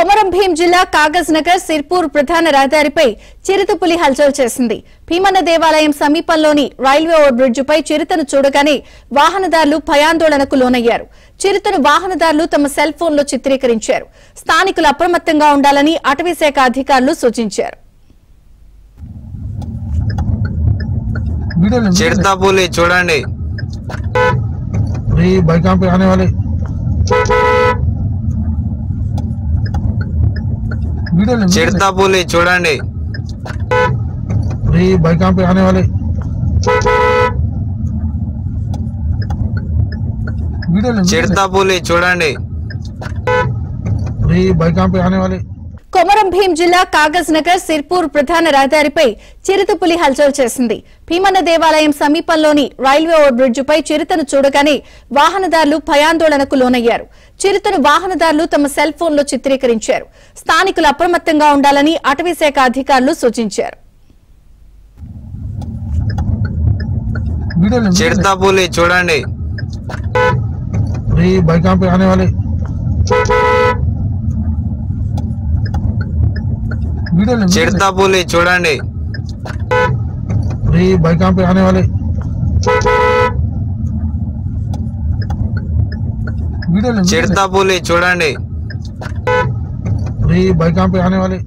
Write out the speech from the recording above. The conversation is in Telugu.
కొమరం భీం జిల్లా కాగజ్ నగర్ సిర్పూర్ ప్రధాన రహదారిపై చిరుతపులి హల్చల్ చేసింది. భీమన్న దేవాలయం సమీపంలోని రైల్వే ఓవర్ బ్రిడ్జిపై చిరుతను చూడగానే వాహనదారులు భయాందోళనకు లోనయ్యారు. చిరుతను వాహనదారులు తమ సెల్ ఫోన్లో చిత్రీకరించారు. స్థానికులు అప్రమత్తంగా ఉండాలని అటవీశాఖ అధికారులు సూచించారు. చిరుతపులి చూడండి. चिरतापुली చూడండి बाइकां पे आने वाले चिरतापुली చూడండి बाइकां पे आने वाले కొమరం భీం జిల్లా కాగజ్ నగర్ సిర్పూర్ ప్రధాన రహదారిపై చిరుతపులి హల్చల్ చేసింది. భీమన్న దేవాలయం సమీపంలోని రైల్వే ఓవర్ బ్రిడ్జిపై చిరుతను చూడగానే వాహనదారులు భయాందోళనకు లోనయ్యారు. చిరుతను వాహనదారులు తమ సెల్ ఫోన్లో చిత్రీకరించారు. స్థానికులు అప్రమత్తంగా ఉండాలని అటవీశాఖ అధికారులు సూచించారు. చిరుతపులి చూడండి. बाइकां पे आने वाले चिरतापुली చూడండి. बाइकां पे आने वाले चिरतापुली చూడండి. बाइकां पे आने वाले